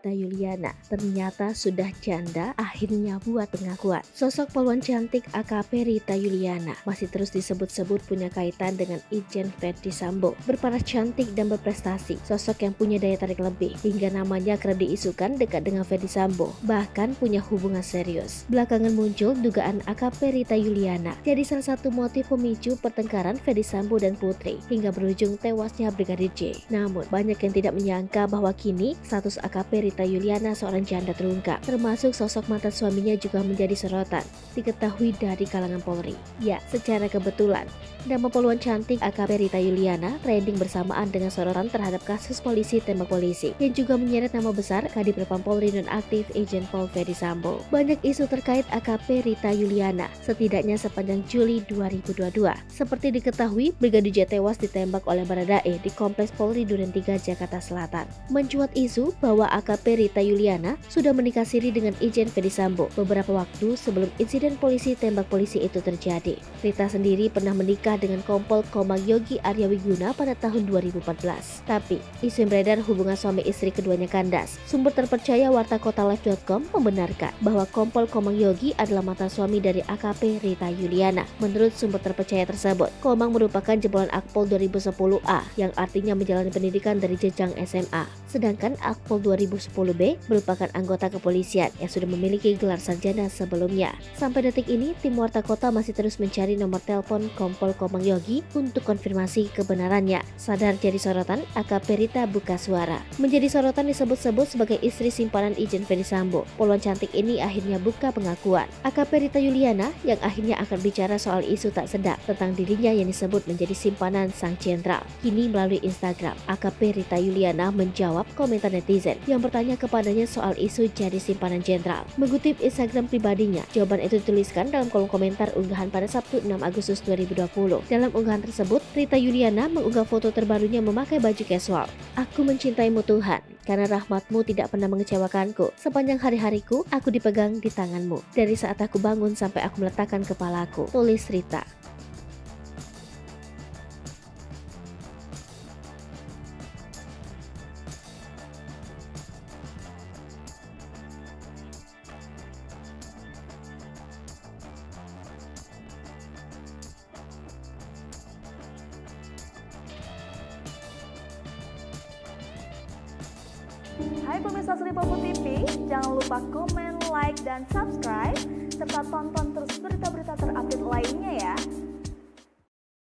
Rita Yuliana ternyata sudah janda, akhirnya buat pengakuan. Sosok poluan cantik AKP Rita Yuliana masih terus disebut-sebut punya kaitan dengan Irjen Verdi Sambo. Berparas cantik dan berprestasi, sosok yang punya daya tarik lebih, hingga namanya kerap diisukan dekat dengan Verdi Sambo, bahkan punya hubungan serius. Belakangan muncul dugaan AKP Rita Yuliana jadi salah satu motif pemicu pertengkaran Verdi Sambo dan Putri, hingga berujung tewasnya Brigadir J. Namun, banyak yang tidak menyangka bahwa kini status AKP Rita Yuliana seorang janda terungkap, termasuk sosok mantan suaminya juga menjadi sorotan, diketahui dari kalangan Polri. Ya, secara kebetulan, nama poluan cantik AKP Rita Yuliana trending bersamaan dengan sorotan terhadap kasus polisi tembak polisi, yang juga menyeret nama besar Kadif Propam Polri nonaktif Irjen Pol Verdi Sambo. Banyak isu terkait AKP Rita Yuliana, setidaknya sepanjang Juli 2022. Seperti diketahui, Brigadir J tewas ditembak oleh Baradae di Kompleks Polri Duren 3, Jakarta Selatan. Mencuat isu bahwa AKP Rita Yuliana sudah menikah siri dengan Irjen Verdi Sambo beberapa waktu sebelum insiden polisi tembak polisi itu terjadi. Rita sendiri pernah menikah dengan Kompol Komang Yogi Arya Wiguna pada tahun 2014. Tapi, isu yang beredar hubungan suami istri keduanya kandas. Sumber terpercaya wartakotalive.com membenarkan bahwa Kompol Komang Yogi adalah mantan suami dari AKP Rita Yuliana. Menurut sumber terpercaya tersebut, Komang merupakan jebolan Akpol 2010A yang artinya menjalani pendidikan dari jenjang SMA. Sedangkan Akpol 2010B merupakan anggota kepolisian yang sudah memiliki gelar sarjana sebelumnya. Sampai detik ini, tim Warta Kota masih terus mencari nomor telepon Kompol Komang Yogi untuk konfirmasi kebenarannya. Sadar jadi sorotan, AKP Rita buka suara. Menjadi sorotan disebut-sebut sebagai istri simpanan Irjen Verdi Sambo, poluan cantik ini akhirnya buka pengakuan. AKP Rita Yuliana yang akhirnya akan bicara soal isu tak sedap tentang dirinya yang disebut menjadi simpanan sang jenderal. Kini melalui Instagram, AKP Rita Yuliana menjawab komentar netizen yang bertanya kepadanya soal isu jadi simpanan jenderal. Mengutip Instagram pribadinya, jawaban itu dituliskan dalam kolom komentar unggahan pada Sabtu 6 Agustus 2020. Dalam unggahan tersebut, Rita Yuliana mengunggah foto terbarunya memakai baju casual. "Aku mencintaimu Tuhan, karena rahmatmu tidak pernah mengecewakanku. Sepanjang hari-hariku, aku dipegang di tanganmu. Dari saat aku bangun sampai aku meletakkan kepalaku," tulis Rita. Hai pemirsa Sri Popo TV, jangan lupa komen, like, dan subscribe, serta tonton terus berita-berita terupdate lainnya ya.